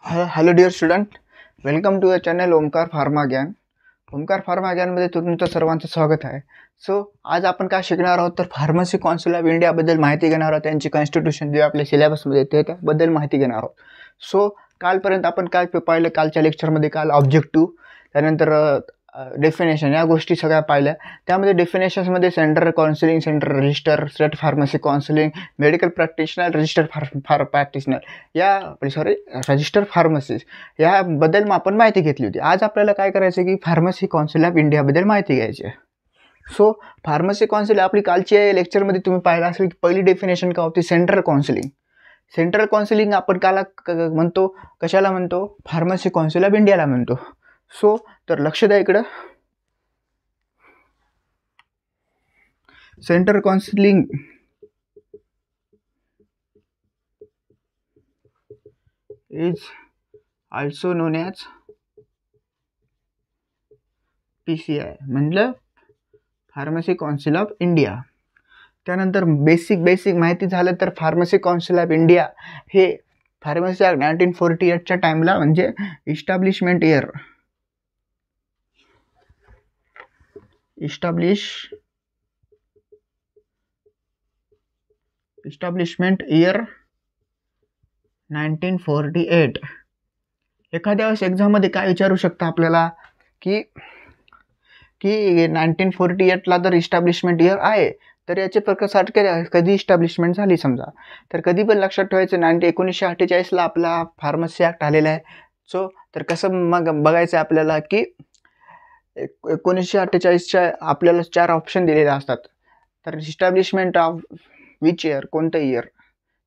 Hello dear student, welcome to the channel Omkar pharma Gyan. Omkar pharma ज्ञानमध्ये तुमचं सर्वांचं स्वागत आहे. सो आज आपण काय शिकणार आहोत तर फार्मसी काउन्सिल ऑफ इंडियाबद्दल माहिती घेणार आहोत. त्यांची कॉन्स्टिट्यूशन जे आपल्या सिलेबसमध्ये येते त्याबद्दल माहिती घेणार आहोत. सो कालपर्यंत आपण काय पाहिलं, कालच्या लेक्चरमध्ये काल ऑब्जेक्टिव्ह, त्यानंतर डेफिनेशन, या गोष्टी सगळ्या पाहिल्या. त्यामध्ये डेफिनेशन्समध्ये central counselling, central register, state pharmacy counselling, medical practitioner, register practitioner, register pharmacist याबद्दल आपण माहिती घेतली होती. आज आपल्याला काय करायचं की फार्मसी काउन्सिल ऑफ इंडियाबद्दल माहिती घ्यायची आहे. सो फार्मसी काउन्सिल आपली कालच्या लेक्चरमध्ये तुम्ही पाहिलं असेल की पहिली डेफिनेशन काय होती, सेंट्रल काउन्सिलिंग. सेंट्रल काउन्सिलिंग आपण काला म्हणतो, कशाला म्हणतो, फार्मसी काउन्सिल ऑफ इंडियाला म्हणतो. सो तर लक्ष द्या इकडं. Central counselling is also non as PCI, म्हणजे फार्मसी काउन्सिल ऑफ इंडिया. त्यानंतर बेसिक माहिती झालं तर फार्मसी काउन्सिल ऑफ इंडिया हे फार्मसी ॲक्ट 1948च्या टाईमला, म्हणजे इस्टॅब्लिशमेंट इयर 1948. एखाद्या वेळेस एक्झाममध्ये काय विचारू शकता आपल्याला की 1948ला जर इस्टॅब्लिशमेंट इयर आहे तर याचे प्रकार कधी इस्टॅब्लिशमेंट झाली समजा, तर कधी पण लक्षात ठेवायचं 1948ला आपला फार्मसी ॲक्ट आलेला आहे. सो तर कसं मग बघायचं आपल्याला की 1948च्या आपल्याला 4 ऑप्शन दिलेले असतात. तर इस्टॅब्लिशमेंट ऑफ विच इयर, कोणतं इयर,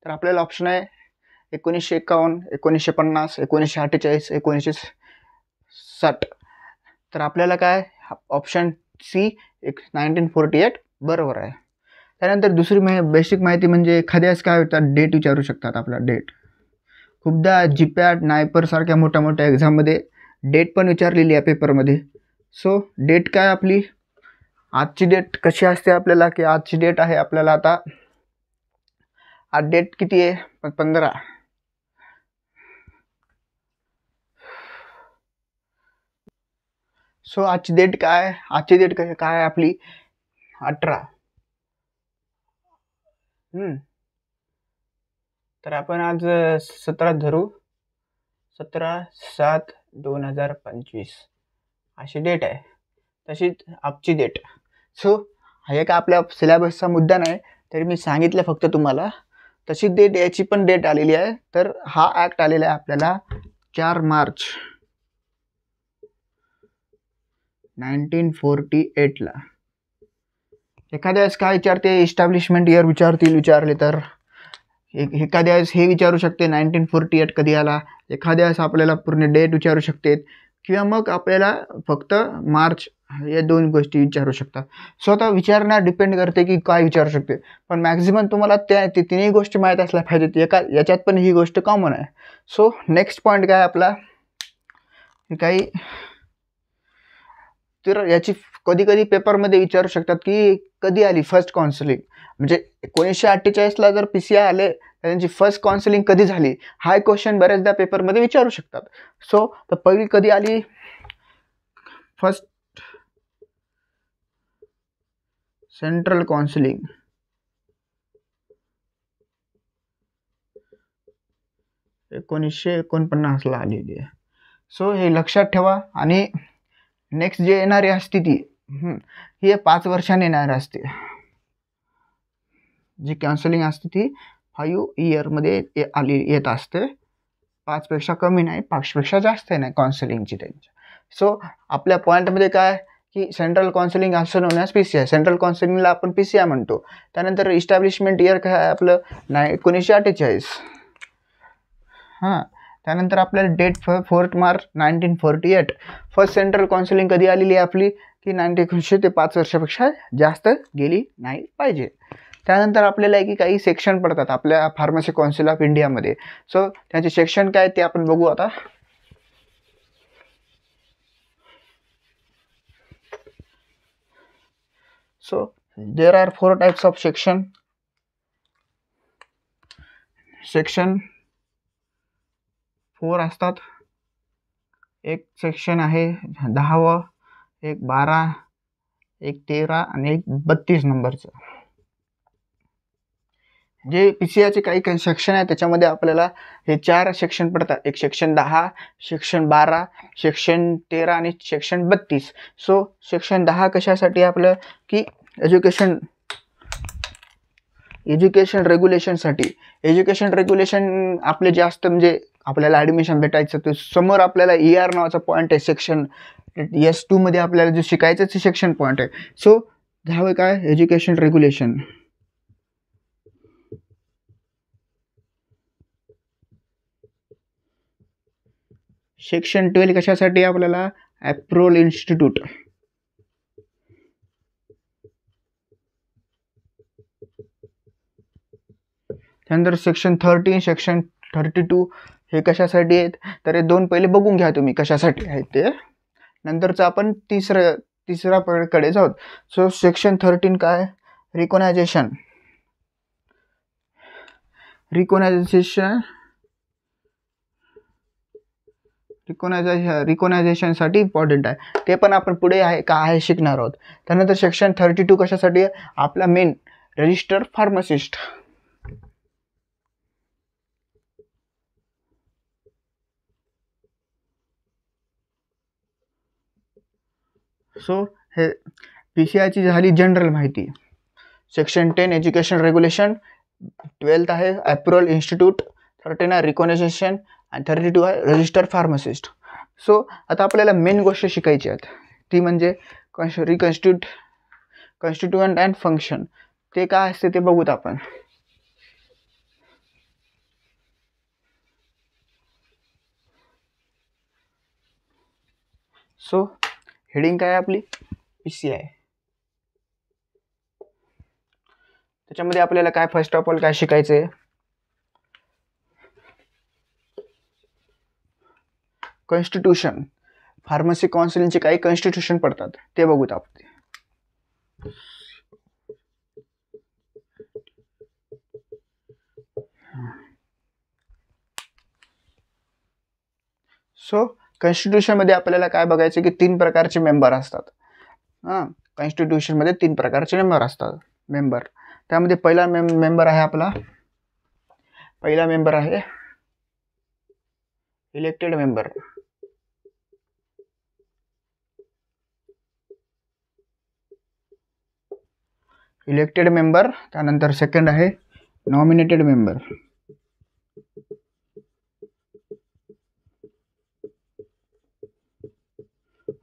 तर आपल्याला ऑप्शन आहे 1951, 1950, 1948, 1960. तर आपल्याला काय ऑप्शन सी 1948 बरोबर आहे. त्यानंतर दुसरी बेसिक माहिती म्हणजे एखाद्यास काय होतात, डेट विचारू शकतात. आपला डेट खूपदा जीपॅट, नायपर सारख्या मोठ्या एक्झाममध्ये डेट पण विचारलेली आहे पेपरमध्ये. सो डेट काय आपली, आजची डेट कशी असते आपल्याला की आजची डेट आहे आपल्याला, आता आज डेट किती आहे, 15. सो आजची डेट काय आहे आपली 18. तर आपण आज 17 धरू, 17/7/2025 अशी डेट आहे, तशीच आजची डेट. सो हा एक आपल्या सिलेबसचा मुद्दा नाही, तरी मी सांगितलं फक्त तुम्हाला. तशी डेट, याची पण डेट आलेली आहे. तर हा ॲक्ट आलेला आहे आपल्याला 4 मार्च 1948ला. एखाद्या वेळेस काय विचारते, इस्टॅब्लिशमेंट इयर विचारले तर एखाद्या वेळेस हे विचारू शकते 1948 कधी आला, एखाद्या वेळेस आपल्याला पूर्ण डेट विचारू शकते, किंवा मग आपल्याला फक्त मार्च, या 2 गोष्टी विचारू शकतात. स्वतः विचारण्यावर डिपेंड करते की काय विचारू शकते. पण मॅक्झिमम तुम्हाला ते तिन्ही गोष्टी माहीत असल्या पाहिजेत. याच्यात पण ही गोष्ट कॉमन आहे. सो नेक्स्ट पॉईंट काय आपला, काही तर याची कधी पेपरमध्ये विचारू शकतात की कधी आली फर्स्ट काउन्सिलिंग, म्हणजे 1948ला जर PCI आले तर त्यांची फर्स्ट काउन्सिलिंग कधी झाली, हा क्वेश्चन बऱ्याचदा पेपरमध्ये विचारू शकतात. सो तर पहिली कधी आली फर्स्ट सेंट्रल काउन्सिलिंग, 1949ला आलेली आहे. सो हे लक्षात ठेवा. आणि नेक्स्ट जे येणारी असते ती ही 5 वर्षांनी येणार असते. जी काउन्सिलिंग असते ती 5 इयरमध्ये येत असते. 5पेक्षा कमी नाही, 5पेक्षा जास्त नाही काउन्सिलिंगची त्यांच्या. सो आपल्या पॉईंटमध्ये काय की सेंट्रल काउन्सिलिंग असं नोन ॲज PCI, सेंट्रल काउन्सिलिंगला आपण PCI म्हणतो. त्यानंतर इस्टॅब्लिशमेंट इयर काय आहे आपलं 1948. त्यानंतर आपल्याला date 4 March 1948. First central counselling कधी आलेली आहे आपली की 1900 ते 5 वर्षापेक्षा जास्त गेली नाही पाहिजे. त्यानंतर आपल्याला की काही सेक्शन पडतात आपल्या फार्मसी काउन्सिल ऑफ इंडियामध्ये. सो त्याचे सेक्शन काय ते आपण बघू आता. So there are 4 types of section. Section 4 असतात. एक सेक्शन आहे 10व, एक 12, एक 13 आणि एक 32 नंबरचं. जे PCIचे काही सेक्शन आहे त्याच्यामध्ये आपल्याला हे 4 सेक्शन पडतात. एक सेक्शन 10, सेक्शन 12, सेक्शन 13 आणि सेक्शन 32. सो सेक्शन 10 कशासाठी आपलं की एज्युकेशन रेग्युलेशनसाठी. एज्युकेशन रेग्युलेशन आपले जास्त म्हणजे आपल्याला ॲडमिशन भेटायचं तर समोर आपल्याला ER नावाचा पॉईंट आहे. सेक्शन S2 मध्ये आपल्याला जे शिकायचं ते सेक्शन पॉईंट आहे. सो ह्यावे काय एज्युकेशन रेग्युलेशन. सेक्शन 12 कशासाठी आपल्याला ॲप्रोल इन्स्टिट्यूट. त्यानंतर सेक्शन 13, सेक्शन 32 हे कशासाठी आहेत तर हे दोन पहिले बघून घ्या तुम्ही कशासाठी आहेत ते. नंतरचं आपण तिसऱ्या कडे जाऊ. सो सेक्शन 13 काय रिकॉनायझेशनसाठी इम्पॉर्टंट आहे. ते पण आपण पुढे आहे शिकणार आहोत. त्यानंतर सेक्शन 32 कशासाठी आहे आपला मेन रजिस्टर फार्मासिस्ट. सो हे PCIची झाली जनरल माहिती. सेक्शन 10 एज्युकेशन रेग्युलेशन, 12th आहे ॲप्रोल इन्स्टिट्यूट, 13 आहे रिकॉनायझेशन आणि 32 आहे रजिस्टर फार्मासिस्ट. सो आता आपल्याला मेन गोष्ट शिकायची आहे ती म्हणजे कॉन्स्टिट्युएंट अँड फंक्शन. ते काय असते ते बघूत आपण. सो हेडिंग काय आपली PCI. त्याच्यामध्ये आपल्याला काय फर्स्ट ऑफ ऑल काय शिकायचं आहे कॉन्स्टिट्यूशन. फार्मसी काउन्सिलचे काही कॉन्स्टिट्यूशन पडतात ते बघूत आपण. सो कॉन्स्टिट्यूशनमध्ये आपल्याला काय बघायचं की 3 प्रकारचे मेंबर असतात. कॉन्स्टिट्यूशनमध्ये 3 प्रकारचे मेंबर. त्यामध्ये पहिला मेंबर आहे इलेक्टेड मेंबर. त्यानंतर सेकंड आहे नॉमिनेटेड मेंबर.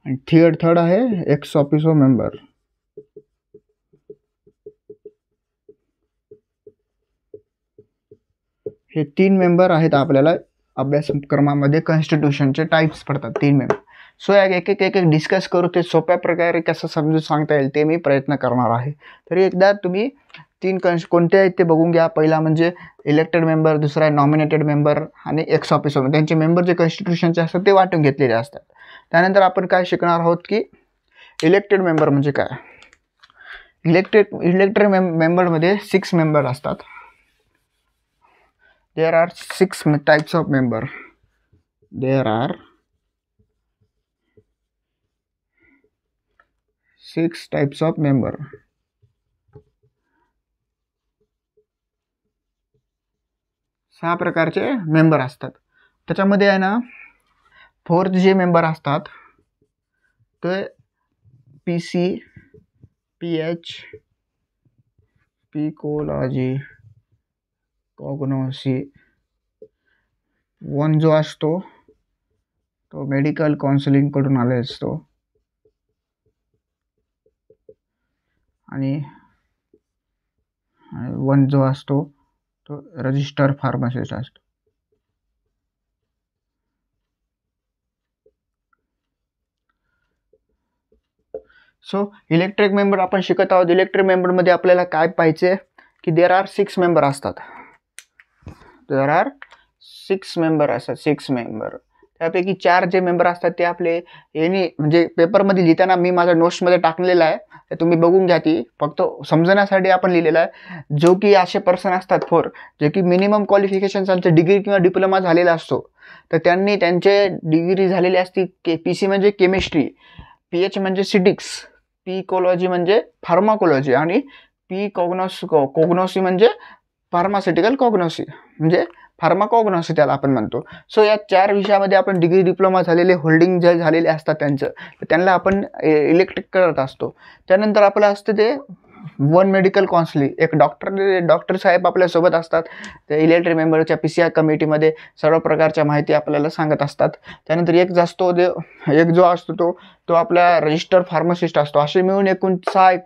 आणि थर्ड आहे एक्स ऑफिसो मेंबर. हे 3 मेंबर आहेत आपल्याला अभ्यासक्रमामध्ये. कॉन्स्टिट्यूशनचे टाइप्स पडतात 3 मेंबर. सो एक डिस्कस करू. ते सोप्या प्रकारे कसं समजून सांगता येईल ते मी प्रयत्न करणार आहे. तरी एकदा तुम्ही 3 कोणते आहेत ते बघून घ्या. पहिला म्हणजे इलेक्टेड मेंबर, दुसरा आहे नॉमिनेटेड मेंबर आणि एक्स ऑफिसो. त्यांचे मेंबर जे कॉन्स्टिट्यूशनचे असतात ते वाटून घेतलेले असतात. त्यानंतर आपण काय शिकणार आहोत की इलेक्टेड मेंबर म्हणजे काय. इलेक्टेड मेंबरमध्ये 6 मेंबर असतात. There are 6 types of member. There are 6 types of member. 6 प्रकारचे मेंबर असतात. त्याच्यामध्ये आहे ना 4th जे मेंबर असतात ते PC, PH, पिकोलॉजी, कॉग्नोसी. 1 जो असतो तो मेडिकल काउन्सिलिंग कडून आले असतो. आणि 1 जो असतो तो रजिस्टर फार्मासिस्ट असतो. सो इलेक्ट्रिक मेंबर आपण शिकत आहोत. इलेक्ट्रिक मेंबरमध्ये आपल्याला काय पाहिजे की देर आर 6 मेंबर असतात. 6 मेंबर. त्यापैकी 4 जे मेंबर असतात ते आपले यांनी म्हणजे पेपरमध्ये लिहिताना मी माझ्या नोट्समध्ये टाकलेलं आहे, ते तुम्ही बघून घ्या. ती फक्त समजण्यासाठी आपण लिहिलेलं आहे. जो की असे पर्सन असतात 4 जे की मिनिमम क्वालिफिकेशन त्यांचं डिग्री किंवा डिप्लोमा झालेला असतो, तर त्यांनी त्यांचे डिग्री झालेली असती PC म्हणजे केमिस्ट्री, PH म्हणजे सिटिक्स, P इकॉलॉजी म्हणजे फार्माकोलॉजी आणि P कोग्नॉसी म्हणजे फार्मास्युटिकल कॉग्नॉसी म्हणजे फार्माकॉग्नॉसी त्याला आपण म्हणतो. सो या 4 विषयामध्ये आपण डिग्री डिप्लोमा झालेले होल्डिंग जे झालेले असतात त्यांना आपण इलेक्ट करत असतो. त्यानंतर आपलं असतं ते 1 मेडिकल काउन्सिलिंग, एक डॉक्टर साहेब आपल्यासोबत असतात. ते इलेक्टेड मेंबरच्या PCI कमिटीमध्ये सर्व प्रकारच्या माहिती आपल्याला सांगत असतात. त्यानंतर एक जो असतो तो आपला रजिस्टर फार्मासिस्ट असतो. असे मिळून एकूण 6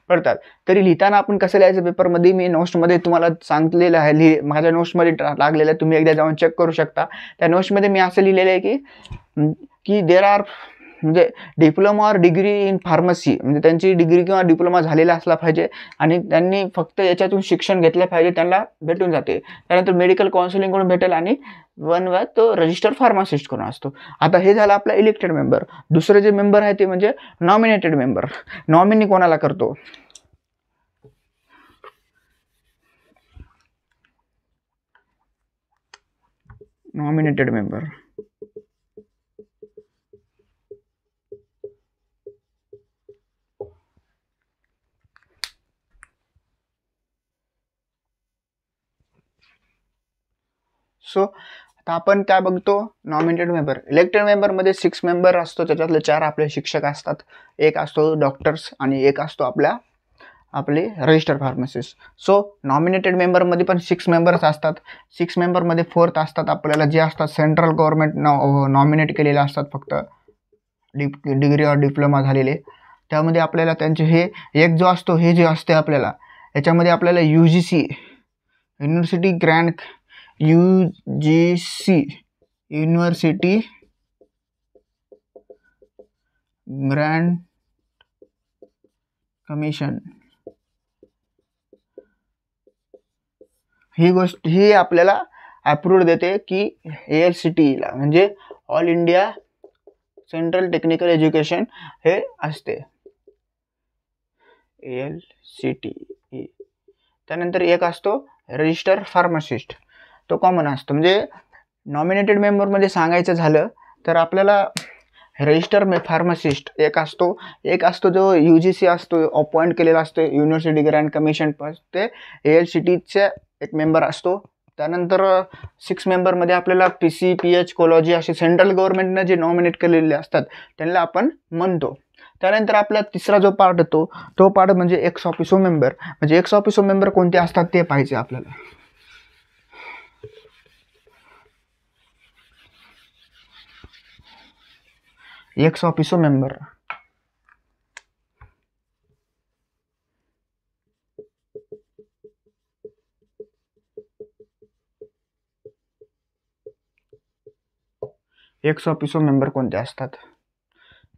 पडतात. तरी लिहिताना आपण कसं लिहायचं पेपरमध्ये मी नोट्समध्ये तुम्हाला सांगितलेलं आहे, माझ्या नोट्समध्ये लागलेलं आहे, तुम्ही एकदा जाऊन चेक करू शकता. त्या नोट्समध्ये मी असं लिहिलेलं आहे की देर आर म्हणजे डिप्लोमा और डिग्री इन फार्मसी, म्हणजे त्यांची डिग्री किंवा डिप्लोमा झालेला असला पाहिजे आणि त्यांनी फक्त याच्यातून शिक्षण घेतलं पाहिजे, त्यांना भेटून जाते. त्यानंतर मेडिकल काउन्सिलिंगकडून भेटेल आणि 1 तो रजिस्टर फार्मासिस्ट करून असतो. आता हे झालं आपला इलेक्टेड मेंबर. दुसरे जे मेंबर आहे ते म्हणजे नॉमिनेटेड मेंबर. नॉमिनी कोणाला करतो? Nominated member. सो आता आपण काय बघतो? Nominated member. इलेक्टेड मेंबरमध्ये 6 मेंबर असतो, त्याच्यातले 4 आपले शिक्षक असतात, एक असतो डॉक्टर्स आणि एक असतो आपले रजिस्टर फार्मासिस्ट. सो नॉमिनेटेड मेंबरमध्ये पण 6 मेंबर्स असतात. 6 मेंबरमध्ये 4th असतात आपल्याला, जे असतात सेंट्रल गव्हर्नमेंट नॉमिनेट केलेले असतात, फक्त डिग्री और डिप्लोमा झालेले. त्यामध्ये आपल्याला त्यांचे हे एक जो असतो हे जे असते आपल्याला याच्यामध्ये आपल्याला UGC युनिव्हर्सिटी ग्रँड कमिशन ही आपल्याला अप्रूव्ड देते की ALCTEला म्हणजे all India central technical education हे असते ALCTE. त्यानंतर एक असतो रजिस्टर फार्मासिस्ट, तो कॉमन असतो. म्हणजे नॉमिनेटेड मेंबरमध्ये सांगायचं झालं तर आपल्याला रजिस्टर फार्मासिस्ट एक असतो जो UGC असतो अपॉइंट केलेला असतो, युनिव्हर्सिटी ग्रँड कमिशन, ते ALCTEचा एक मेंबर असतो. त्यानंतर 6 मेंबरमध्ये आपल्याला PC, PH, कोलॉजी असे सेंट्रल गव्हर्नमेंटनं जे नॉमिनेट केलेले असतात त्यांना आपण म्हणतो. त्यानंतर आपला तिसरा जो पार्ट येतो तो पार्ट म्हणजे एक्स ऑफिसो मेंबर. म्हणजे एक्स ऑफिसो मेंबर कोणते असतात ते पाहिजे आपल्याला. X officio member x officio member कोणते असतात?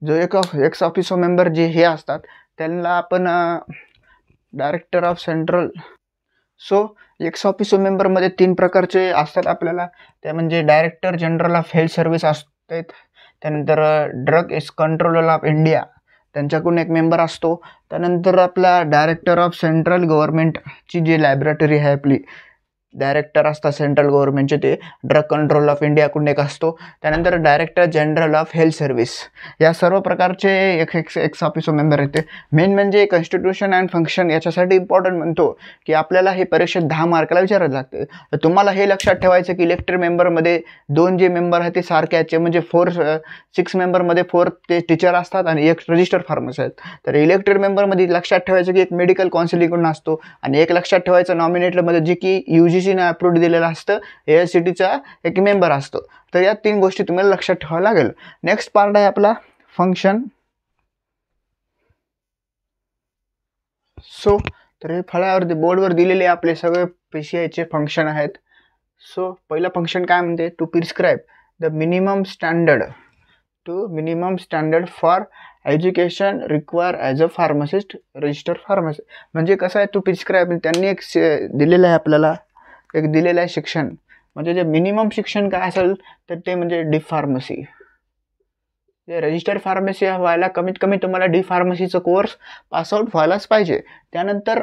जो एक्स ऑफिसो मेंबर जे हे असतात त्यांना आपण director of central. So ex officio मेंबरमध्ये 3 प्रकारचे असतात आपल्याला, ते म्हणजे director general of health service असतात. त्यानंतर ड्रग कंट्रोलर ऑफ इंडिया त्यांच्याकडून एक मेंबर असतो. त्यानंतर आपला डायरेक्टर ऑफ सेंट्रल गव्हर्नमेंटची जी लॅबोरेटरी आहे आपली, डायरेक्टर असतात सेंट्रल गव्हर्नमेंटचे, ते ड्रग कंट्रोल ऑफ इंडियाकडून एक असतो. त्यानंतर director general of health service. या सर्व प्रकारचे एक्स ऑफिसो मेंबर येते. मेन म्हणजे कॉन्स्टिट्यूशन अँड फंक्शन याच्यासाठी इम्पॉर्टंट म्हणतो की आपल्याला हे परीक्षेत 10 मार्काला विचारायला लागते. तर तुम्हाला हे लक्षात ठेवायचं की इलेक्टेड मेंबरमध्ये 2 जे मेंबर आहेत ते सारखे आहेत, म्हणजे 6 मेंबरमध्ये 4 ते टीचर असतात आणि एक रजिस्टर फार्मसी आहेत. तर इलेक्टेड मेंबरमध्ये लक्षात ठेवायचं की एक मेडिकल काउन्सिलिंगकडून असतो आणि एक लक्षात ठेवायचं नॉमिनेटमध्ये जे की UGCने अप्रूव्ड दिलेलं असतं, ALCTEचा एक मेंबर असतो. तर या 3 गोष्टी तुम्हाला लक्षात ठेवावं लागेल. नेक्स्ट पार्ट आहे आपला फंक्शन. सो तर हे फळ्यावरती बोर्डवर दिलेले आपले सगळे PCIचे फंक्शन आहेत. सो पहिलं फंक्शन काय म्हणते? To prescribe the minimum standard for education require as a pharmacist register pharmacist. म्हणजे कसं आहे, टू प्रिस्क्राईब त्यांनी एक दिलेलं आहे आपल्याला, एक दिलेलं आहे शिक्षण म्हणजे जे मिनिमम शिक्षण काय असेल तर ते म्हणजे डी फार्मसी. जे रजिस्टर फार्मसी व्हायला कमीत कमी तुम्हाला डी फार्मसीचं कोर्स पासआउट व्हायलाच पाहिजे. त्यानंतर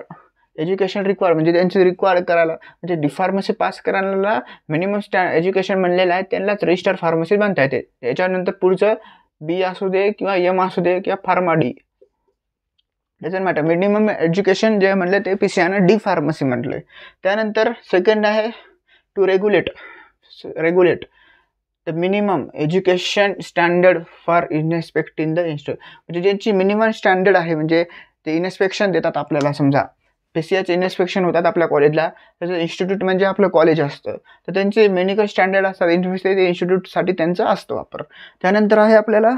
एज्युकेशन रिक्वायर म्हणजे त्यांचे रिक्वायर करायला म्हणजे डी फार्मसी पास करायला मिनिमम एज्युकेशन म्हणलेलं आहे, त्यांनाच रजिस्टर फार्मसी बनता येते. त्याच्यानंतर पुढचं बी असू दे किंवा एम असू दे किंवा pharma D, doesn't matter. Minimum education जे म्हणलं ते PCIनं डी फार्मसी म्हटलं. त्यानंतर सेकंड आहे to regulate the minimum education standard for inspect in the institute. म्हणजे ज्यांची मिनिमम स्टँडर्ड आहे, म्हणजे ते इन्स्पेक्शन देतात आपल्याला. समजा PCIचे इन्स्पेक्शन होतात आपल्या कॉलेजला, त्याचं इन्स्टिट्यूट म्हणजे आपलं कॉलेज असतं, तर त्यांचे मेडिकल स्टँडर्ड असतात, ते इन्स्टिट्यूटसाठी त्यांचा असतो वापर. त्यानंतर आहे आपल्याला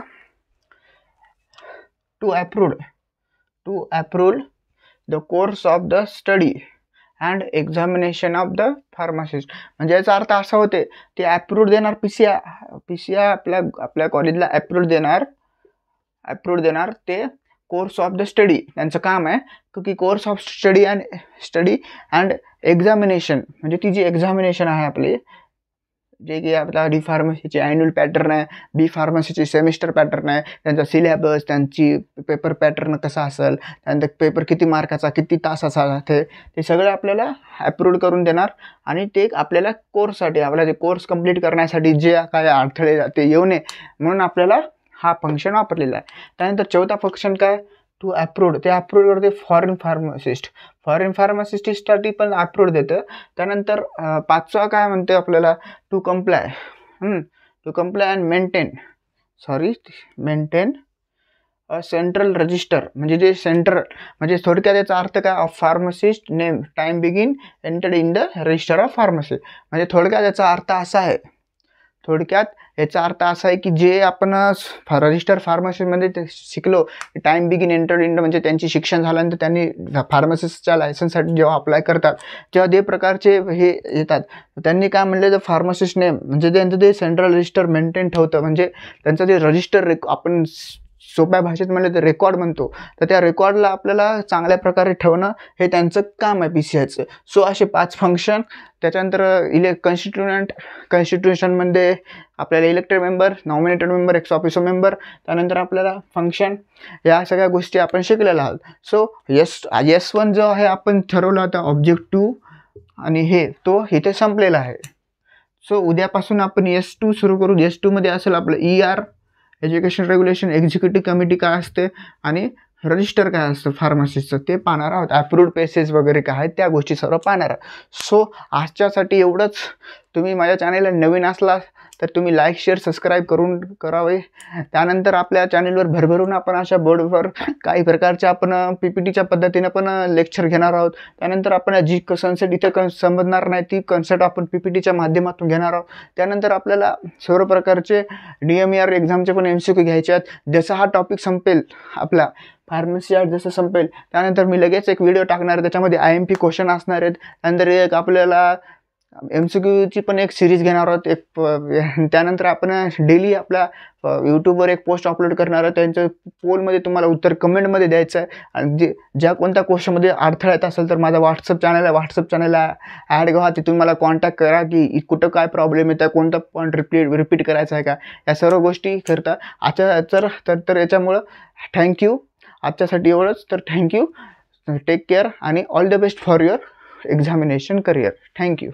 to approve the course of the study and examination of the pharmacist. म्हणजे याचा अर्थ असा होते, ते अप्रूव्ह देणार PCI आपल्या कॉलेजला अप्रूव्ह देणार ते कोर्स ऑफ द स्टडी. त्यांचं काम आहे की course of study and examination, म्हणजे ती जी एक्झामिनेशन आहे आपली, जे की आपला डी फार्मसीची ॲन्युअल पॅटर्न आहे, बी फार्मसीची सेमिस्टर पॅटर्न आहे, त्यांचा सिलेबस, त्यांची पेपर पॅटर्न कसा असेल, त्यानंतर पेपर किती मार्काचा, किती तासाचा, ते सगळं आपल्याला अप्रूव्ह करून देणार. आणि ते आपल्याला कोर्ससाठी, आपला जे कोर्स कंप्लीट करण्यासाठी जे काय अडथळे ते येऊ नये म्हणून आपल्याला हा फंक्शन वापरलेला आहे. त्यानंतर चौथा फंक्शन काय, टू अप्रूव्ह. ते अप्रूव्ह करते फॉरेन फार्मासिस्टसाठी पण अप्रूव्ह देतं. त्यानंतर पाचवा काय म्हणते आपल्याला, to comply and maintain central register. म्हणजे जे म्हणजे थोडक्यात याचा अर्थ काय, pharmacist name time begin entered in the register of pharmacy. म्हणजे थोडक्यात याचा अर्थ असा आहे की जे आपण रजिस्टर फार्मसीमध्ये शिकलो, टाइम बिगिन एंटर्ड इन म्हणजे त्यांची शिक्षण झाल्यानंतर त्यांनी फार्मसिस्टच्या लायसन्ससाठी जेव्हा अप्लाय करतात, जेव्हा ते प्रकारचे हे येतात, त्यांनी काय म्हणले, तर फार्मसिस्ट नेम म्हणजे त्यांचं ते सेंट्रल रजिस्टर मेंटेन ठेवतं. म्हणजे त्यांचं जे रजिस्टर आपण सोप्या भाषेत म्हणलं तर रेकॉर्ड म्हणतो, तर त्या रेकॉर्डला आपल्याला चांगल्या प्रकारे ठेवणं हे त्यांचं काम आहे PCIचं. सो असे 5 फंक्शन. त्याच्यानंतर कॉन्स्टिट्यूशनमध्ये आपल्याला elected member, nominated member, x officio member, त्यानंतर आपल्याला फंक्शन, या सगळ्या गोष्टी आपण शिकलेल्या आहोत. सो S1 जो आहे आपण ठरवला होता ऑब्जेक्टिव्ह, आणि तो इथे संपलेला आहे. सो उद्यापासून आपण S2 सुरू करू. S2मध्ये असेल आपलं ER, education regulation, executive committee काय असते, आणि रजिस्टर काय असतं फार्मसिस्टचं, ते पाहणार आहोत. अप्रूव्ड पेसेस वगैरे काय आहेत त्या गोष्टी सर्व पाहणार आहोत. सो आजच्यासाठी एवढंच. तुम्ही माझ्या चॅनलला नवीन असला तर तुम्ही लाईक, शेअर, सबस्क्राईब करावे. त्यानंतर आपल्या चॅनलवर भरभरून आपण अशा बोर्डवर काही प्रकारच्या आपण PPTच्या पद्धतीनं पण लेक्चर घेणार आहोत. त्यानंतर आपण जी कन्सेप्ट इथे समजणार नाही ती कन्सेप्ट आपण PPTच्या माध्यमातून घेणार आहोत. त्यानंतर आपल्याला सर्व प्रकारचे DMER एक्झामचे पण MCQ घ्यायचे आहेत. जसा हा टॉपिक संपेल, आपला फार्मसी आर्ट जसं संपेल, त्यानंतर मी लगेच एक व्हिडिओ टाकणार आहे, त्याच्यामध्ये IMP क्वेश्चन असणार आहेत. त्यानंतर एक आपल्याला MCQची पण एक सिरीज घेणार आहोत. त्यानंतर आपण डेली आपल्या यूट्यूबवर एक पोस्ट अपलोड करणार आहोत. त्यांच्या पोलमध्ये तुम्हाला उत्तर कमेंटमध्ये द्यायचं आहे. आणि ज्या कोणत्या क्वेश्चनमध्ये अडथळा येत असेल तर माझा व्हॉट्सअप चॅनलला ॲड व्हा. तिथून मला कॉन्टॅक्ट करा की कुठं काय प्रॉब्लेम येतं, कोणता पॉईंट रिपीट करायचा आहे का, या सर्व गोष्टी करता. तर याच्यामुळं थँक्यू. आजच्यासाठी एवढंच. तर थँक्यू, टेक केअर आणि all the best for your examination career. Thank you.